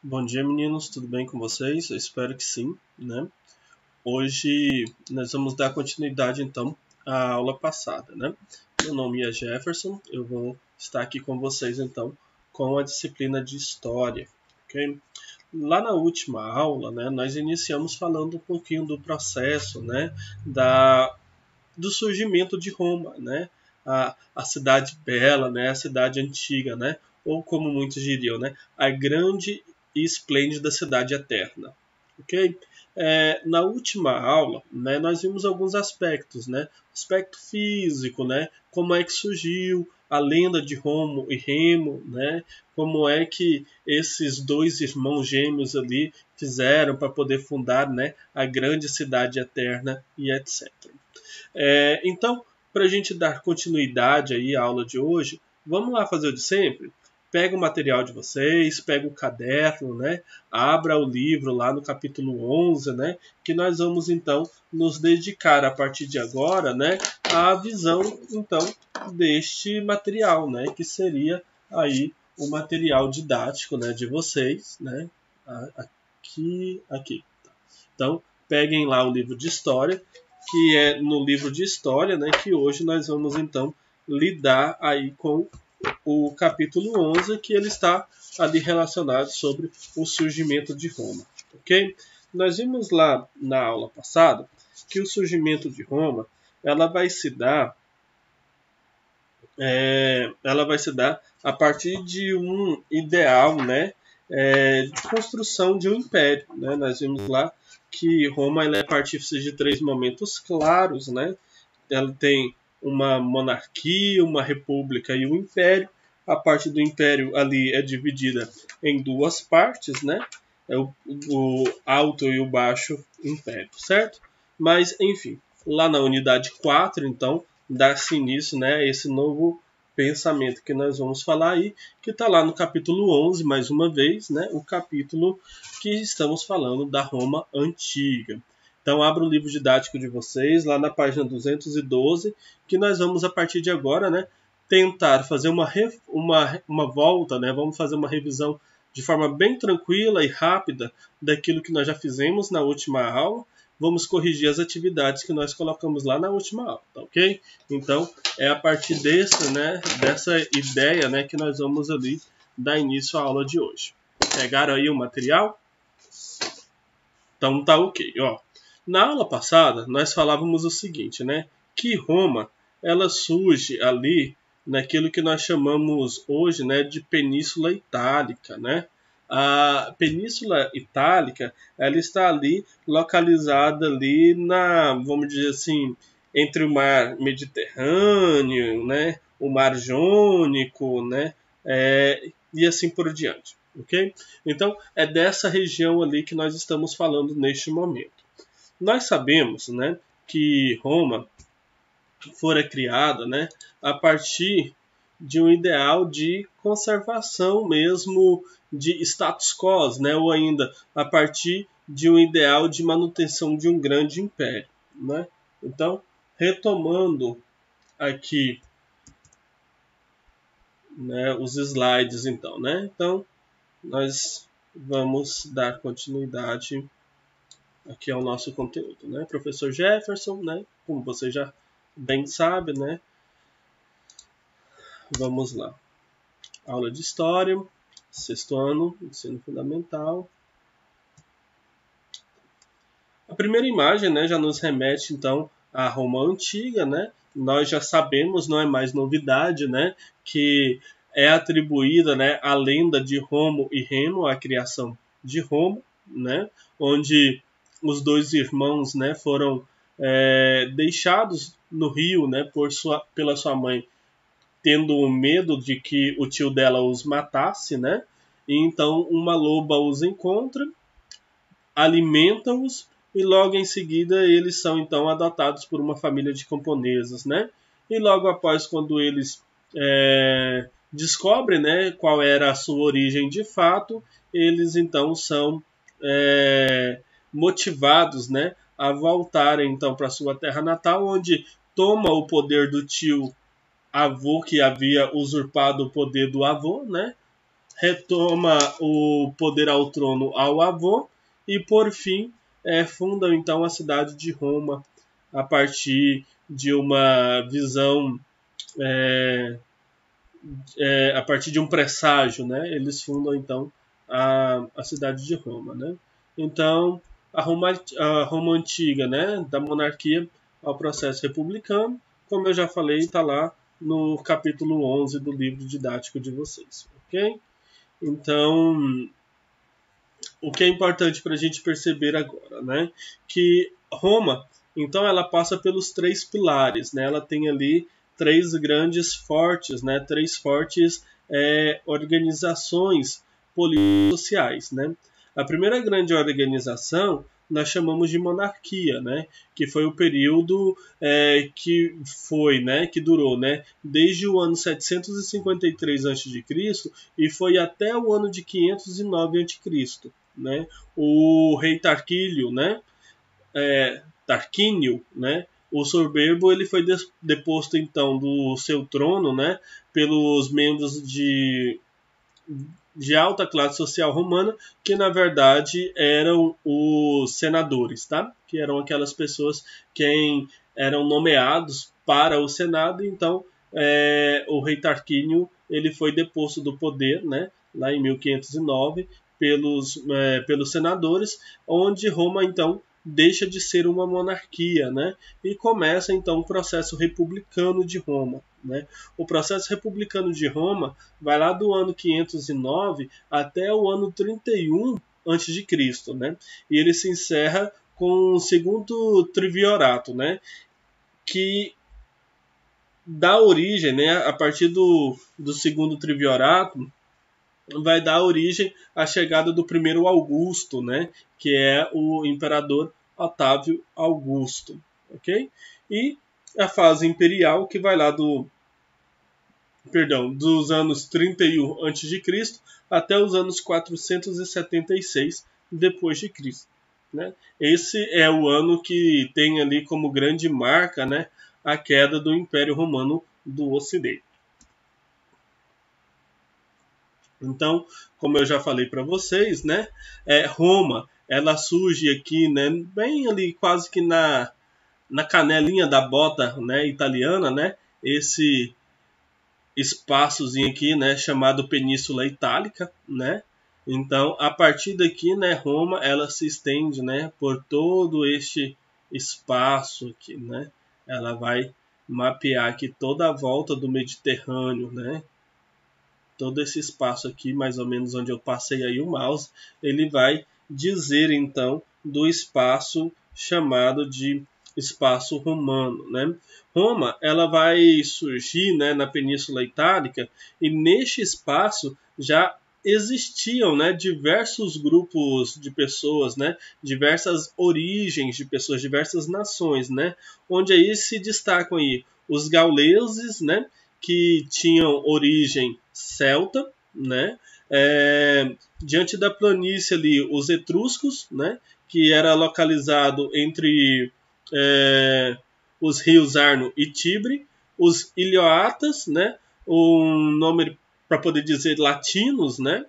Bom dia, meninos, tudo bem com vocês? Eu espero que sim, né? Hoje nós vamos dar continuidade então à aula passada, né? Meu nome é Jefferson, eu vou estar aqui com vocês então com a disciplina de História, ok? Lá na última aula, né, nós iniciamos falando um pouquinho do processo, né, do surgimento de Roma, né? A cidade bela, né? A cidade antiga, né? Ou como muitos diriam, né? A grande e esplêndida cidade eterna. Ok? Na última aula, né, nós vimos alguns aspectos, né? Aspecto físico, né? Como é que surgiu a lenda de Romo e Remo, né? Como é que esses dois irmãos gêmeos ali fizeram para poder fundar, né, a grande cidade eterna e etc. Então, para a gente dar continuidade aí à aula de hoje, vamos lá fazer o de sempre? Pega o material de vocês, pega o caderno, né? Abra o livro lá no capítulo 11, né? Que nós vamos então nos dedicar a partir de agora, né? À visão então deste material, né? Que seria aí o material didático, né? De vocês, né? Aqui. Então, peguem lá o livro de história, que é no livro de história, né, que hoje nós vamos então lidar aí com o capítulo 11, que ele está ali relacionado sobre o surgimento de Roma, ok? Nós vimos lá na aula passada que o surgimento de Roma ela vai se dar a partir de um ideal, né, de construção de um império, né? Nós vimos lá que Roma ela é partícipe de três momentos claros, né? Ela tem uma monarquia, uma república e um império. A parte do império ali é dividida em duas partes, né? É o alto e o baixo império, certo? Mas, enfim, lá na unidade 4, então, dá-se início, né, a esse novo pensamento que nós vamos falar aí, que está lá no capítulo 11, mais uma vez, né, o capítulo que estamos falando da Roma Antiga. Então, abra o livro didático de vocês, lá na página 212, que nós vamos, a partir de agora, né, tentar fazer uma volta, né, vamos fazer uma revisão de forma bem tranquila e rápida daquilo que nós já fizemos na última aula. Vamos corrigir as atividades que nós colocamos lá na última aula, tá ok? Então, é a partir dessa ideia, né, que nós vamos ali dar início à aula de hoje. Pegaram aí o material? Então tá ok, ó. Na aula passada, nós falávamos o seguinte, né? Que Roma, ela surge ali naquilo que nós chamamos hoje, né, de Península Itálica, né? A Península Itálica, ela está ali localizada ali vamos dizer assim, entre o Mar Mediterrâneo, né, o Mar Jônico, né, e assim por diante, ok? Então, é dessa região ali que nós estamos falando neste momento. Nós sabemos, né, que Roma fora criada, né, a partir de um ideal de conservação mesmo de status quo, né, ou ainda a partir de um ideal de manutenção de um grande império, né? Então, retomando aqui, né, os slides, então, né? Então, nós vamos dar continuidade aqui ao nosso conteúdo, né? Professor Jefferson, né? Como você já bem sabe, né? Vamos lá. Aula de História, sexto ano, ensino fundamental. A primeira imagem, né, já nos remete, então, à Roma Antiga, né? Nós já sabemos, não é mais novidade, né, que é atribuída, né, a lenda de Romo e Remo, a criação de Roma, né, onde os dois irmãos, né, foram deixados no rio, né, pela sua mãe, tendo medo de que o tio dela os matasse, né? E então uma loba os encontra, alimenta-os e logo em seguida eles são então adotados por uma família de camponeses, né? E logo após, quando eles descobrem, né, qual era a sua origem de fato, eles então são motivados, né, a voltarem então para sua terra natal, onde toma o poder do tio avô que havia usurpado o poder do avô, né? retoma o poder ao trono ao avô e, por fim, fundam então a cidade de Roma a partir de uma visão, a partir de um presságio, né? Eles fundam então a cidade de Roma, né? Então a Roma antiga, né, da monarquia ao processo republicano, como eu já falei, está lá no capítulo 11 do livro didático de vocês, ok? Então, o que é importante para a gente perceber agora, né? Que Roma, então, ela passa pelos três pilares, né? Ela tem ali três grandes fortes, né? Três fortes organizações políticas sociais, né? A primeira grande organização nós chamamos de monarquia, né? Que foi o período que durou, né? Desde o ano 753 a.C. e foi até o ano de 509 a.C., né? O rei Tarquínio, né? Tarquínio, né? O soberbo, ele foi deposto então do seu trono, né? Pelos membros de alta classe social romana, que na verdade eram os senadores, tá? Que eram aquelas pessoas que eram nomeados para o Senado. Então, o rei Tarquínio, ele foi deposto do poder, né? Lá em 1509 pelos senadores, onde Roma então deixa de ser uma monarquia, né? E começa então o processo republicano de Roma, né? O processo republicano de Roma vai lá do ano 509 até o ano 31 a.C., né? E ele se encerra com o segundo triviorato, né? Que dá origem, né? A partir do segundo triviorato, vai dar origem à chegada do primeiro Augusto, né? Que é o imperador Otávio Augusto, ok? E a fase imperial, que vai lá dos anos 31 a.C. até os anos 476 depois de Cristo, né? Esse é o ano que tem ali como grande marca, né, a queda do Império Romano do Ocidente. Então, como eu já falei para vocês, né, Roma, ela surge aqui, né, bem ali quase que na canelinha da bota, né, italiana, né, esse espaçozinho aqui, né, chamado Península Itálica, né? Então, a partir daqui, né, Roma, ela se estende, né, por todo este espaço aqui, né? Ela vai mapear aqui toda a volta do Mediterrâneo, né? Todo esse espaço aqui, mais ou menos onde eu passei aí o mouse, ele vai dizer então do espaço chamado de espaço romano, né? Roma, ela vai surgir, né, na Península Itálica, e neste espaço já existiam, né, diversos grupos de pessoas, né, diversas origens de pessoas, diversas nações, né, onde aí se destacam aí os gauleses, né, que tinham origem celta, né, diante da planície ali os etruscos, né, que era localizado entre os rios Arno e Tibre, os ilioatas, né, um nome para poder dizer latinos, né,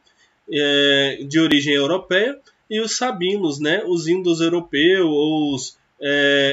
de origem europeia, e os sabinos, né, os indo-europeus ou os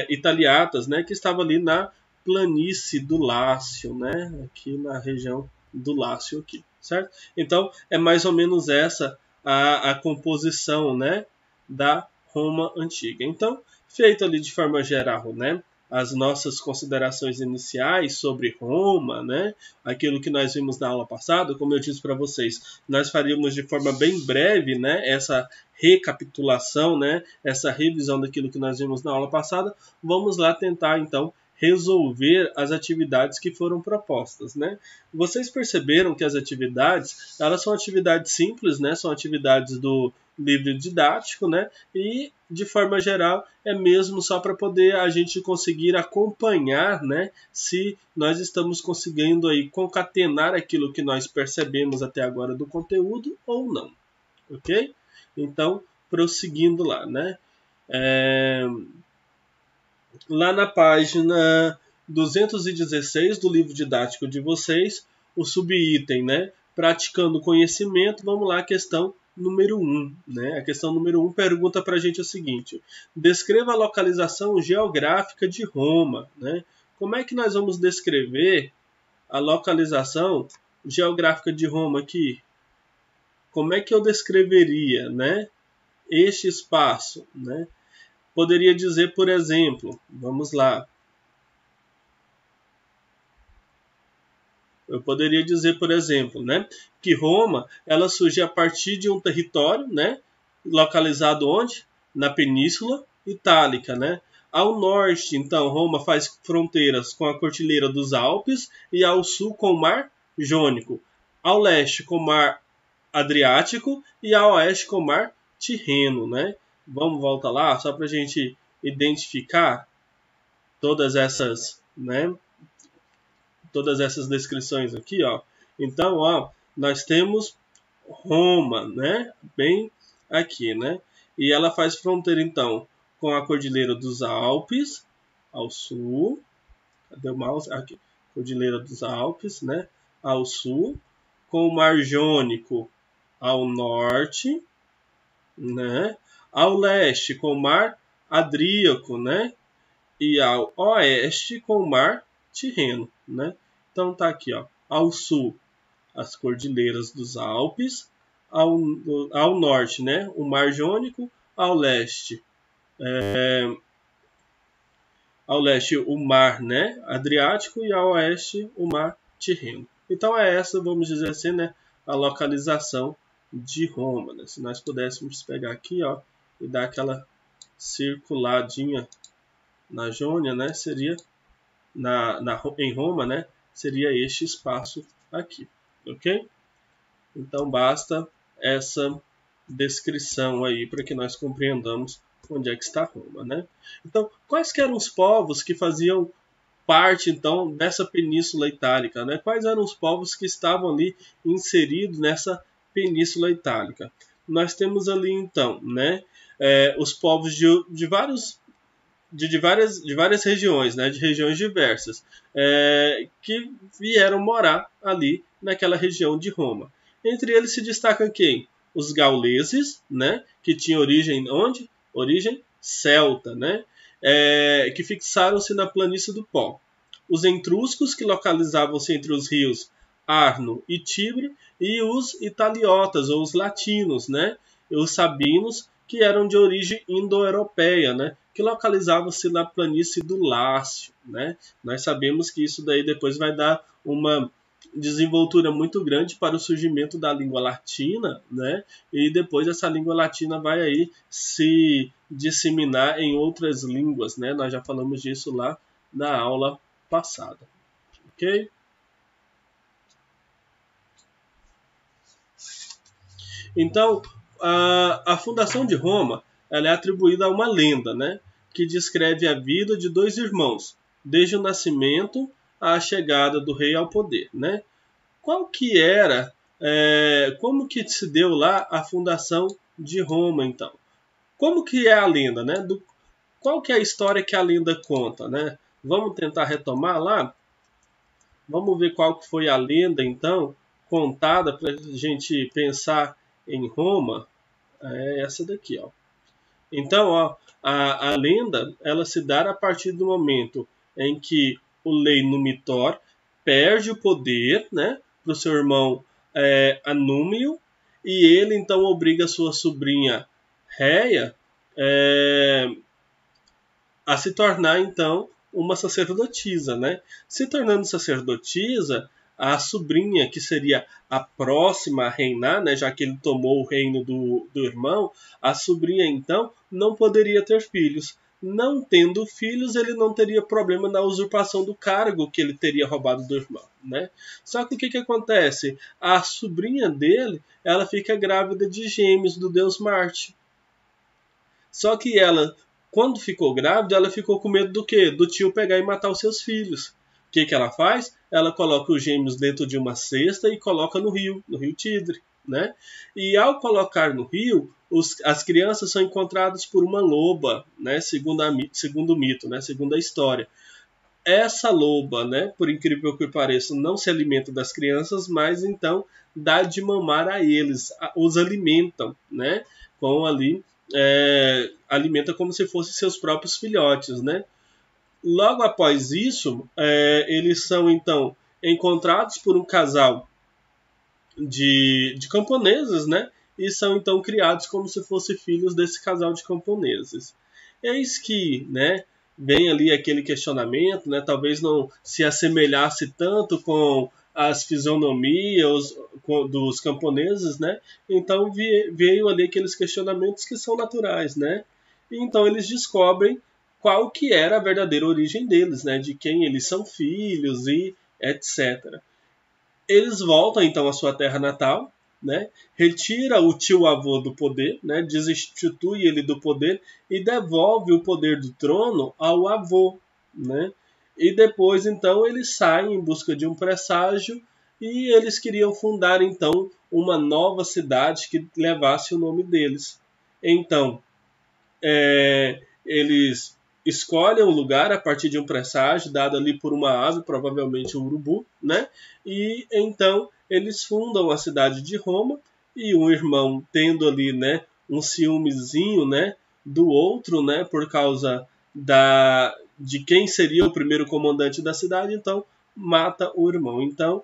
italiatas, né, que estavam ali na planície do Lácio, né, aqui na região do Lácio aqui, certo? Então é mais ou menos essa a composição, né, da Roma antiga. Então, feito ali de forma geral, né, as nossas considerações iniciais sobre Roma, né, aquilo que nós vimos na aula passada, como eu disse para vocês, nós faríamos de forma bem breve, né, essa recapitulação, né, essa revisão daquilo que nós vimos na aula passada. Vamos lá tentar então resolver as atividades que foram propostas, né? Vocês perceberam que as atividades, elas são atividades simples, né? São atividades do livro didático, né? E de forma geral é mesmo só para poder a gente conseguir acompanhar, né? Se nós estamos conseguindo aí concatenar aquilo que nós percebemos até agora do conteúdo ou não, ok? Então, prosseguindo lá, né? Lá na página 216 do livro didático de vocês, o subitem, né? praticando conhecimento, vamos lá, questão número 1. Né? A questão número 1 pergunta para a gente o seguinte: descreva a localização geográfica de Roma. Né? Como é que nós vamos descrever a localização geográfica de Roma aqui? Como é que eu descreveria, né, este espaço? Né? Poderia dizer, por exemplo, vamos lá. Eu poderia dizer, por exemplo, né, que Roma ela surge a partir de um território, né, localizado onde? Na Península Itálica. Né? Ao norte, então, Roma faz fronteiras com a Cordilheira dos Alpes e ao sul com o Mar Jônico. Ao leste com o Mar Adriático e ao oeste com o Mar Tirreno. Né? Vamos voltar lá, só para a gente identificar todas essas, né, todas essas descrições aqui, ó. Então, ó, nós temos Roma, né, bem aqui, né, e ela faz fronteira, então, com a Cordilheira dos Alpes, ao sul, cadê o mouse? Aqui, Cordilheira dos Alpes, né, ao sul, com o Mar Jônico ao norte, né, ao leste com o Mar Adríaco, né, e ao oeste com o Mar Tirreno, né. Então tá aqui, ó, ao sul as Cordilheiras dos Alpes, ao norte, né, o Mar Jônico, ao leste o Mar, né, Adriático e ao oeste o Mar Tirreno. Então é essa, vamos dizer assim, né, a localização de Roma. Né? Se nós pudéssemos pegar aqui, ó, e dar aquela circuladinha na Jônia, né, seria em Roma, né, seria este espaço aqui, ok? Então basta essa descrição aí para que nós compreendamos onde é que está Roma, né? Então, quais que eram os povos que faziam parte, então, dessa Península Itálica, né? Quais eram os povos que estavam ali inseridos nessa Península Itálica? Nós temos ali, então, né, os povos de várias regiões, né, de regiões diversas, que vieram morar ali naquela região de Roma. Entre eles se destacam quem? Os gauleses, né, que tinham origem onde? Origem celta, né, que fixaram-se na planície do Pó. Os etruscos, que localizavam-se entre os rios Arno e Tibre, e os italiotas, ou os latinos, né, e os sabinos, que eram de origem indo-europeia, né, que localizavam-se na planície do Lácio. Né. Nós sabemos que isso daí depois vai dar uma desenvoltura muito grande para o surgimento da língua latina, né? E depois essa língua latina vai aí se disseminar em outras línguas, né? Nós já falamos disso lá na aula passada, ok? Então, a fundação de Roma ela é atribuída a uma lenda, né? Que descreve a vida de dois irmãos, desde o nascimento à chegada do rei ao poder, né? Qual que era, como que se deu lá a fundação de Roma, então? Como que é a lenda, né? Qual que é a história que a lenda conta, né? Vamos tentar retomar lá? Vamos ver qual que foi a lenda, então, contada para a gente pensar em Roma. É essa daqui, ó. Então, ó, a lenda ela se dá a partir do momento em que o rei Numitor perde o poder, né, para o seu irmão Anúmio, e ele então obriga sua sobrinha Réia a se tornar então uma sacerdotisa, né? Se tornando sacerdotisa, a sobrinha, que seria a próxima a reinar, né, já que ele tomou o reino do irmão, a sobrinha então não poderia ter filhos. Não tendo filhos, ele não teria problema na usurpação do cargo que ele teria roubado do irmão, né? Só que o que acontece? A sobrinha dele, ela fica grávida de gêmeos do deus Marte. Só que ela, quando ficou grávida, ela ficou com medo do quê? Do tio pegar e matar os seus filhos. O que ela faz? Ela coloca os gêmeos dentro de uma cesta e coloca no rio Tidre, né? E ao colocar no rio, as crianças são encontradas por uma loba, né? Segundo o mito, né? Segundo a história. essa loba, né, por incrível que pareça, não se alimenta das crianças, mas então dá de mamar a eles, os alimentam, né, com ali, alimenta como se fossem seus próprios filhotes, né. Logo após isso, eles são então encontrados por um casal de camponeses, né, e são então criados como se fossem filhos desse casal de camponeses. Eis que, né, vem ali aquele questionamento, né, talvez não se assemelhasse tanto com as fisionomias dos camponeses, né, então veio ali aqueles questionamentos que são naturais, né, e então eles descobrem qual que era a verdadeira origem deles, né, de quem eles são filhos e etc. Eles voltam então à sua terra natal, né? Retira o tio-avô do poder, né? Desinstitui ele do poder e devolve o poder do trono ao avô, né? E depois então eles saem em busca de um presságio e eles queriam fundar então uma nova cidade que levasse o nome deles. Então, eles escolhem um lugar a partir de um presságio dado ali por uma ave, provavelmente um urubu, né? E então eles fundam a cidade de Roma e um irmão tendo ali, né, um ciúmezinho, né, do outro, né, por causa de quem seria o primeiro comandante da cidade, então mata o irmão. Então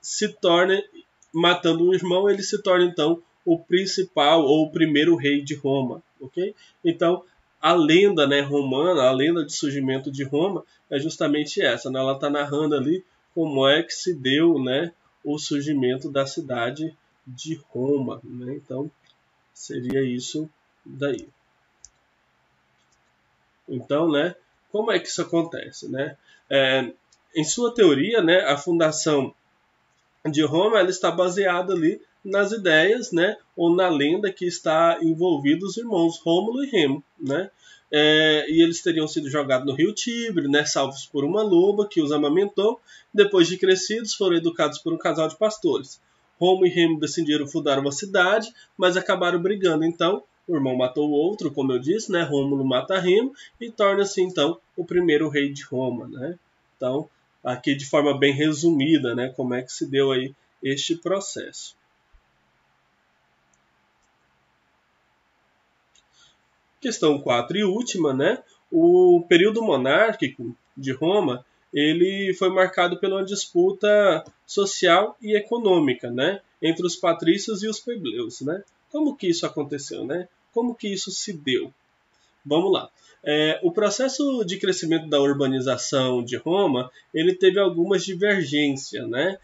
se torna, matando o irmão, ele se torna então o principal ou o primeiro rei de Roma, ok? Então a lenda, né, romana, a lenda de surgimento de Roma é justamente essa, né? Ela está narrando ali como é que se deu, né, o surgimento da cidade de Roma, né? Então seria isso daí. Então, né, como é que isso acontece, né? Em sua teoria, né, a fundação de Roma ela está baseada ali nas ideias, né, ou na lenda que está envolvido os irmãos Rômulo e Remo, né? E eles teriam sido jogados no rio Tibre, né, salvos por uma loba que os amamentou. Depois de crescidos, foram educados por um casal de pastores. Rômulo e Remo decidiram fundar uma cidade, mas acabaram brigando. Então, o irmão matou o outro, como eu disse, né? Rômulo mata Remo e torna-se então o primeiro rei de Roma, né? Então, aqui de forma bem resumida, né, como é que se deu aí este processo. Questão 4 e última, né? O período monárquico de Roma, ele foi marcado pela disputa social e econômica, né, entre os patrícios e os plebeus, né? Como que isso aconteceu, né? Como que isso se deu? Vamos lá. O processo de crescimento da urbanização de Roma, ele teve algumas divergências, né?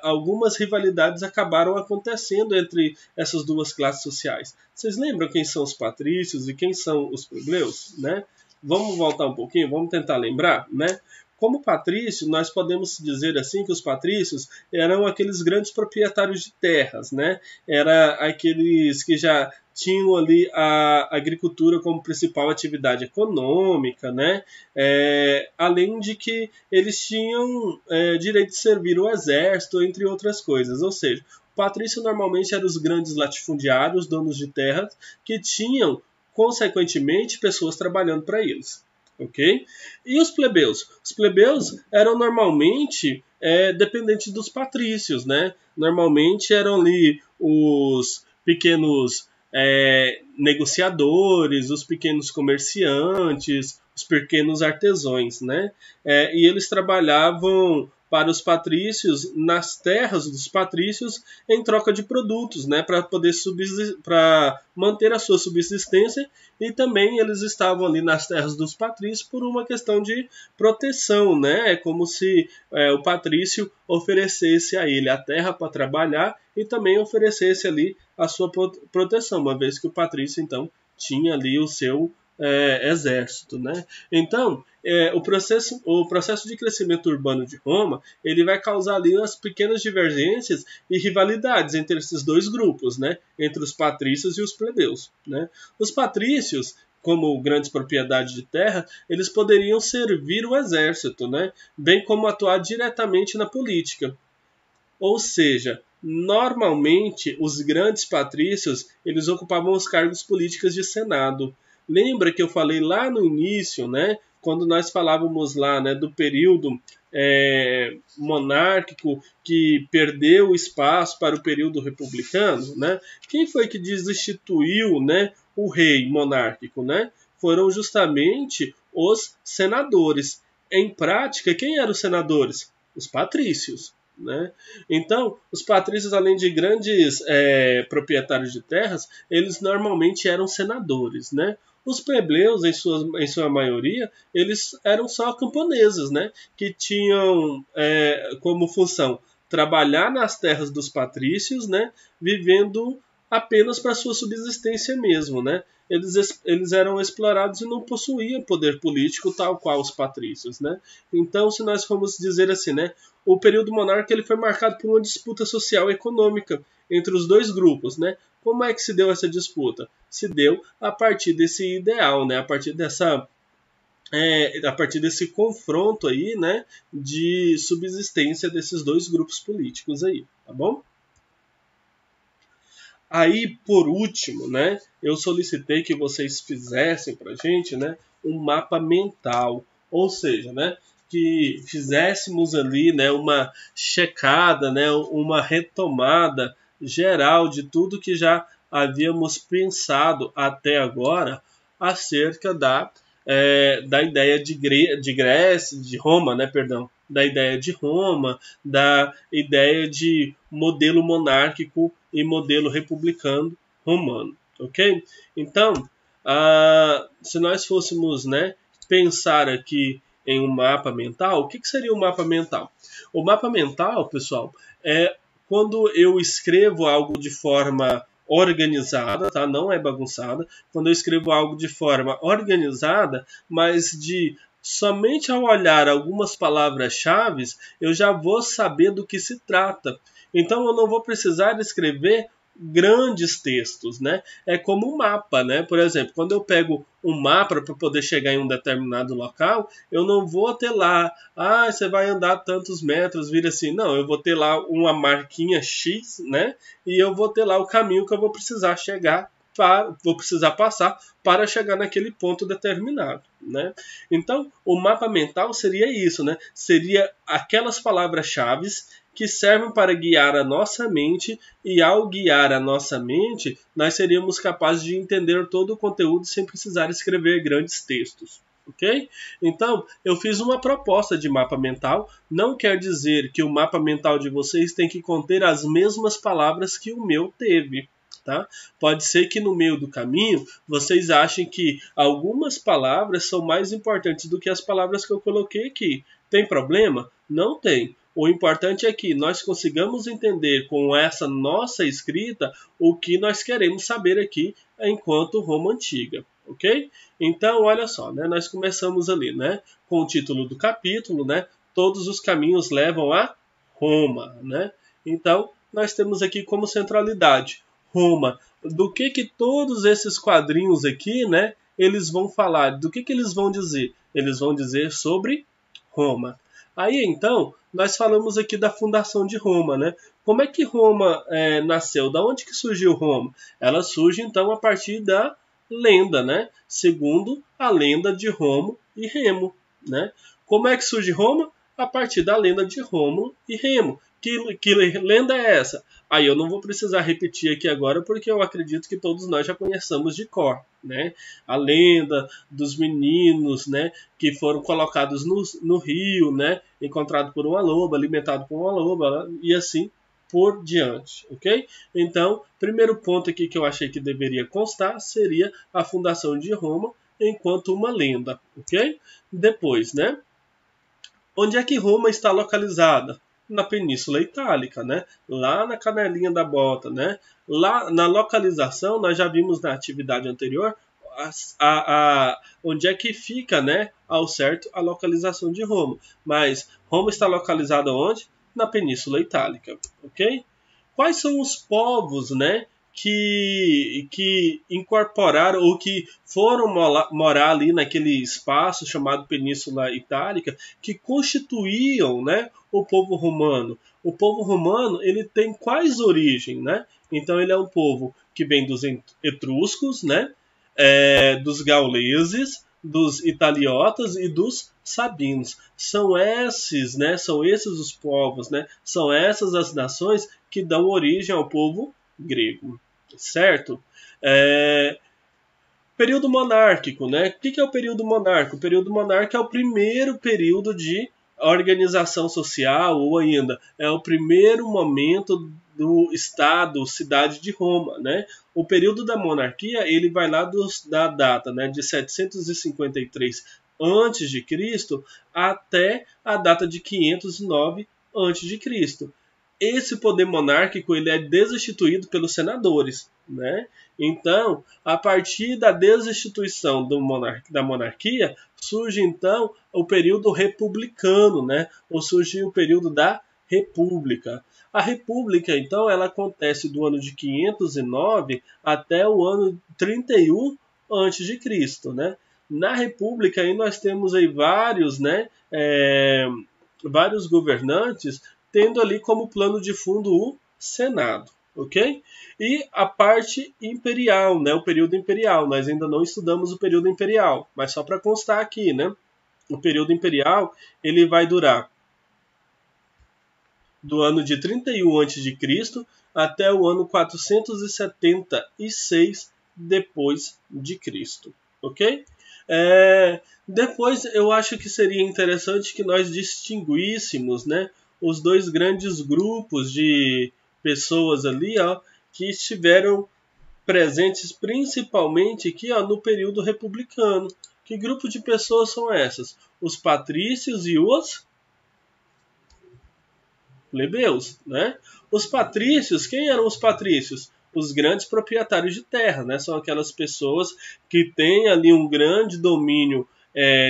Algumas rivalidades acabaram acontecendo entre essas duas classes sociais. Vocês lembram quem são os patrícios e quem são os plebeus, né? Vamos voltar um pouquinho, vamos tentar lembrar, né? Como patrício, nós podemos dizer assim que os patrícios eram aqueles grandes proprietários de terras, né? Era aqueles que já tinham ali a agricultura como principal atividade econômica, né? Além de que eles tinham direito de servir o exército, entre outras coisas. Ou seja, o patrício normalmente eram os grandes latifundiários, donos de terras, que tinham, consequentemente, pessoas trabalhando para eles. Ok? E os plebeus? Os plebeus eram normalmente dependentes dos patrícios, né? Normalmente eram ali os pequenos negociadores, os pequenos comerciantes, os pequenos artesãos, né? E eles trabalhavam para os patrícios nas terras dos patrícios em troca de produtos, né, para poder para manter a sua subsistência, e também eles estavam ali nas terras dos patrícios por uma questão de proteção, né? É como se o patrício oferecesse a ele a terra para trabalhar e também oferecesse ali a sua proteção, uma vez que o patrício então tinha ali o seu exército, né? Então, o processo de crescimento urbano de Roma, ele vai causar ali umas pequenas divergências e rivalidades entre esses dois grupos, né? Entre os patrícios e os plebeus, né? Os patrícios, como grandes propriedades de terra, eles poderiam servir o exército, né? Bem como atuar diretamente na política. Ou seja, normalmente os grandes patrícios, eles ocupavam os cargos políticos de senado. Lembra que eu falei lá no início, né, quando nós falávamos lá, né, do período monárquico que perdeu o espaço para o período republicano, né? Quem foi que desinstituiu, né, o rei monárquico, né? Foram justamente os senadores. Em prática, quem eram os senadores? Os patrícios. Né? Então, os patrícios, além de grandes proprietários de terras, eles normalmente eram senadores. Né? Os plebeus, em sua maioria, eles eram só camponeses, né? Que tinham como função trabalhar nas terras dos patrícios, né? Vivendo apenas para sua subsistência mesmo. Né? Eles eram explorados e não possuíam poder político tal qual os patrícios. Né? Então, se nós formos dizer assim, né? O período monárquico ele foi marcado por uma disputa social e econômica entre os dois grupos. Né? Como é que se deu essa disputa? Se deu a partir desse ideal, né? A partir desse confronto aí, né? De subsistência desses dois grupos políticos aí, tá bom? Aí, por último, né, eu solicitei que vocês fizessem para a gente, né, um mapa mental, ou seja, né, que fizéssemos ali, né, uma checada, né, uma retomada geral de tudo que já havíamos pensado até agora acerca da ideia de Grécia, de Roma, né, perdão, da ideia de Roma, da ideia de modelo monárquico e modelo republicano romano, ok? Então, se nós fôssemos, né, pensar aqui em um mapa mental, o que seria um mapa mental? O mapa mental, pessoal, é quando eu escrevo algo de forma organizada, tá? Não é bagunçada. Quando eu escrevo algo de forma organizada, mas somente ao olhar algumas palavras-chave, eu já vou saber do que se trata. Então eu não vou precisar escrever grandes textos, né? É como um mapa, né? Por exemplo, quando eu pego um mapa para poder chegar em um determinado local, eu não vou ter lá, você vai andar tantos metros, vira assim. Não, eu vou ter lá uma marquinha X, né? E eu vou ter lá o caminho que eu vou precisar vou precisar passar para chegar naquele ponto determinado, né? Então, o mapa mental seria isso, né? Seria aquelas palavras-chave que servem para guiar a nossa mente, e ao guiar a nossa mente, nós seríamos capazes de entender todo o conteúdo sem precisar escrever grandes textos. Ok? Então, eu fiz uma proposta de mapa mental. Não quer dizer que o mapa mental de vocês tem que conter as mesmas palavras que o meu teve. Tá? Pode ser que no meio do caminho vocês achem que algumas palavras são mais importantes do que as palavras que eu coloquei aqui. Tem problema? Não tem. O importante é que nós consigamos entender com essa nossa escrita o que nós queremos saber aqui enquanto Roma Antiga, ok? Então, olha só, né? Nós começamos ali, né? Com o título do capítulo, né? Todos os caminhos levam a Roma, né? Então, nós temos aqui como centralidade Roma. Do que todos esses quadrinhos aqui, né? Eles vão falar, do que eles vão dizer? Eles vão dizer sobre Roma. Aí, então, nós falamos aqui da fundação de Roma, né? Como é que Roma nasceu? Da onde que surgiu Roma? Ela surge, então, a partir da lenda, né? Segundo a lenda de Rômulo e Remo, né? Como é que surge Roma? A partir da lenda de Rômulo e Remo. Que lenda é essa? Aí eu não vou precisar repetir aqui agora, porque eu acredito que todos nós já conheçamos de cor, né? A lenda dos meninos, né, que foram colocados no rio, né, encontrado por uma loba, alimentado por uma loba, e assim por diante, ok? Então, primeiro ponto aqui que eu achei que deveria constar seria a fundação de Roma enquanto uma lenda, ok? Depois, né? Onde é que Roma está localizada? Na Península Itálica, né? Lá na canelinha da bota, né? Lá na localização, nós já vimos na atividade anterior onde é que fica, né, ao certo, a localização de Roma. Mas Roma está localizada onde? Na Península Itálica, ok? Quais são os povos, né, que incorporaram ou que foram morar ali naquele espaço chamado Península Itálica, que constituíam, né, o povo romano? O povo romano, ele tem quais origens, né? Então ele é um povo que vem dos etruscos, né, dos gauleses, dos italiotas e dos sabinos. São esses, né, são esses os povos, né, são essas as nações que dão origem ao povo grego, certo? Período monárquico, né? O que é o período monárquico? O período monárquico é o primeiro período de organização social, ou ainda é o primeiro momento do Estado, cidade de Roma, né? O período da monarquia, ele vai lá da data, né, de 753 a.C. até a data de 509 a.C. Esse poder monárquico, ele é desinstituído pelos senadores, né? Então, a partir da desinstituição da monarquia, surge então o período republicano, né? Ou surge o período da república. A república, então, ela acontece do ano de 509 até o ano 31 a.C., né? Na república, aí nós temos aí vários, né? Vários governantes tendo ali como plano de fundo o Senado, ok? E a parte imperial, né? O período imperial. Nós ainda não estudamos o período imperial, mas só para constar aqui, né? O período imperial, ele vai durar do ano de 31 a.C. até o ano 476 depois de Cristo, ok? Depois eu acho que seria interessante que nós distinguíssemos, né, os dois grandes grupos de pessoas ali, ó, que estiveram presentes principalmente aqui, ó, no período republicano. Que grupo de pessoas são essas? Os patrícios e os plebeus, né? Os patrícios, quem eram os patrícios? Os grandes proprietários de terra, né? São aquelas pessoas que têm ali um grande domínio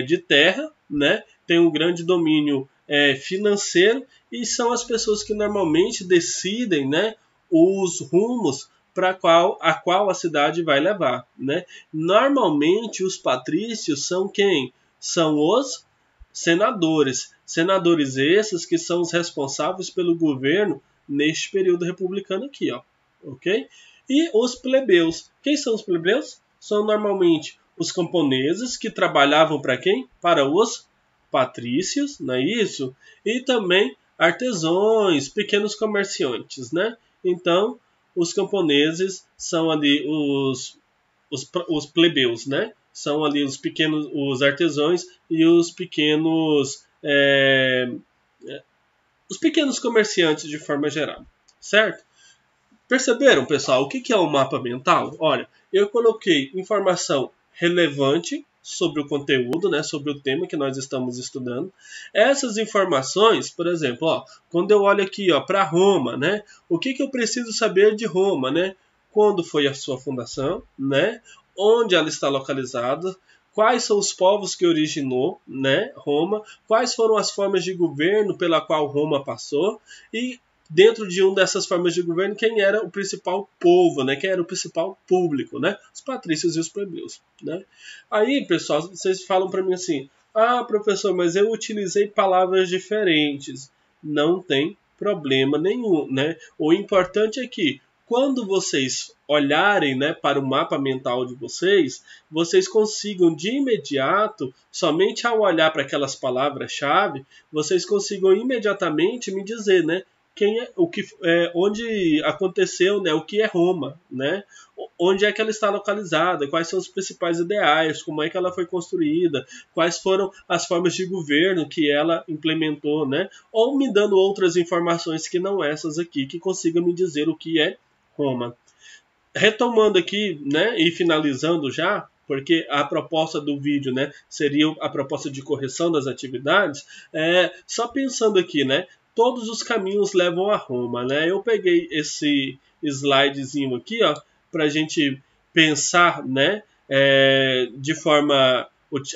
de terra, né? Tem um grande domínio financeiro e são as pessoas que normalmente decidem, né, os rumos para a qual a cidade vai levar, né? Normalmente os patrícios são quem? São os senadores. Senadores esses que são os responsáveis pelo governo neste período republicano aqui, ó, ok? E os plebeus. Quem são os plebeus? São normalmente os camponeses que trabalhavam para quem? Para os patrícios, não é isso? E também artesãos, pequenos comerciantes, né? Então, os camponeses são ali os plebeus, né? São ali os pequenos, os artesãos e os pequenos comerciantes de forma geral, certo? Perceberam, pessoal, o que é um mapa mental? Olha, eu coloquei informação relevante sobre o conteúdo, né, sobre o tema que nós estamos estudando. Essas informações, por exemplo, ó, quando eu olho aqui para Roma, né, o que eu preciso saber de Roma? Né? Quando foi a sua fundação? Né? Onde ela está localizada? Quais são os povos que originou, né, Roma? Quais foram as formas de governo pela qual Roma passou? E dentro de uma dessas formas de governo, quem era o principal povo, né? Quem era o principal público, né? Os patrícios e os plebeus, né? Aí, pessoal, vocês falam para mim assim: ah, professor, mas eu utilizei palavras diferentes. Não tem problema nenhum, né? O importante é que quando vocês olharem, né, para o mapa mental de vocês, vocês consigam de imediato, somente ao olhar para aquelas palavras-chave, vocês consigam imediatamente me dizer, né, onde aconteceu, né, o que é Roma, né, onde é que ela está localizada, quais são os principais ideais, como é que ela foi construída, quais foram as formas de governo que ela implementou, né, ou me dando outras informações que não essas aqui, que consigam me dizer o que é Roma. Retomando aqui, né, e finalizando já, porque a proposta do vídeo, né, seria a proposta de correção das atividades, só pensando aqui, né, todos os caminhos levam a Roma, né? Eu peguei esse slidezinho aqui, ó, para a gente pensar, né, de forma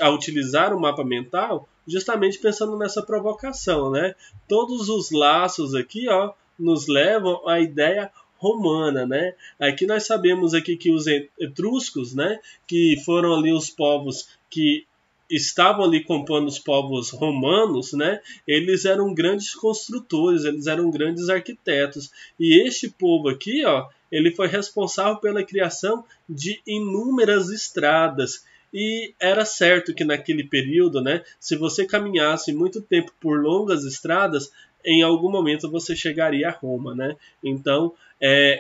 a utilizar o mapa mental, justamente pensando nessa provocação, né? Todos os laços aqui, ó, nos levam à ideia romana, né? Aqui nós sabemos aqui que os etruscos, né, que foram ali os povos que estavam ali compondo os povos romanos, né, eles eram grandes construtores, eles eram grandes arquitetos. E este povo aqui, ó, ele foi responsável pela criação de inúmeras estradas. E era certo que naquele período, né, se você caminhasse muito tempo por longas estradas, em algum momento você chegaria a Roma, né? Então,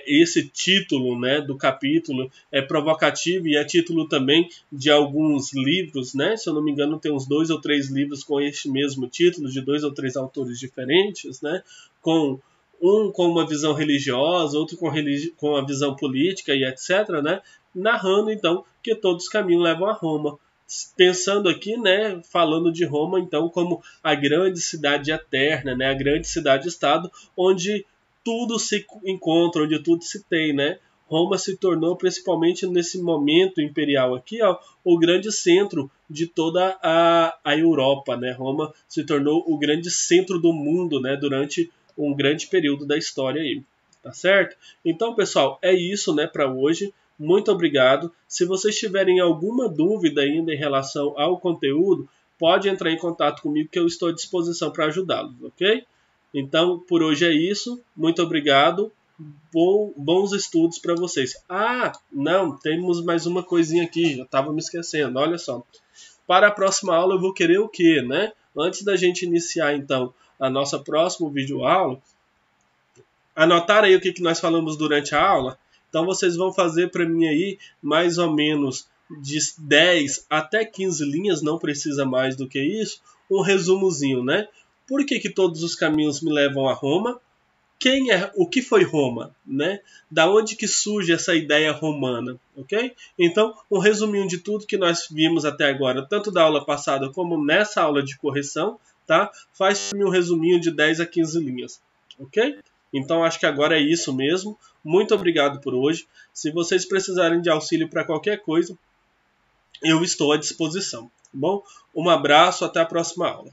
esse título, né, do capítulo é provocativo e é título também de alguns livros, né? Se eu não me engano, tem uns 2 ou 3 livros com este mesmo título, de 2 ou 3 autores diferentes, né? Um com uma visão religiosa, outro com a visão política e etc., né? Narrando, então, que todos os caminhos levam a Roma. Pensando aqui, né, falando de Roma, então, como a grande cidade eterna, né, a grande cidade-estado, onde tudo se encontra, onde tudo se tem, né? Roma se tornou, principalmente nesse momento imperial aqui, ó, o grande centro de toda a Europa, né? Roma se tornou o grande centro do mundo, né, durante um grande período da história aí, tá certo? Então, pessoal, é isso, né, para hoje. Muito obrigado. Se vocês tiverem alguma dúvida ainda em relação ao conteúdo, pode entrar em contato comigo que eu estou à disposição para ajudá-los, ok? Então, por hoje é isso. Muito obrigado. Bons estudos para vocês. Ah, não, temos mais uma coisinha aqui. Eu estava me esquecendo. Olha só. Para a próxima aula eu vou querer o quê, né? Antes da gente iniciar, então, a nossa próxima videoaula, anotar aí o que nós falamos durante a aula. Então vocês vão fazer para mim aí mais ou menos de 10 até 15 linhas, não precisa mais do que isso, um resumozinho, né? Por que todos os caminhos me levam a Roma? O que foi Roma, né? Da onde que surge essa ideia romana, ok? Então, um resuminho de tudo que nós vimos até agora, tanto da aula passada como nessa aula de correção, tá? Faz-me um resuminho de 10 a 15 linhas, ok? Então, acho que agora é isso mesmo. Muito obrigado por hoje. Se vocês precisarem de auxílio para qualquer coisa, eu estou à disposição, tá bom? Um abraço, até a próxima aula.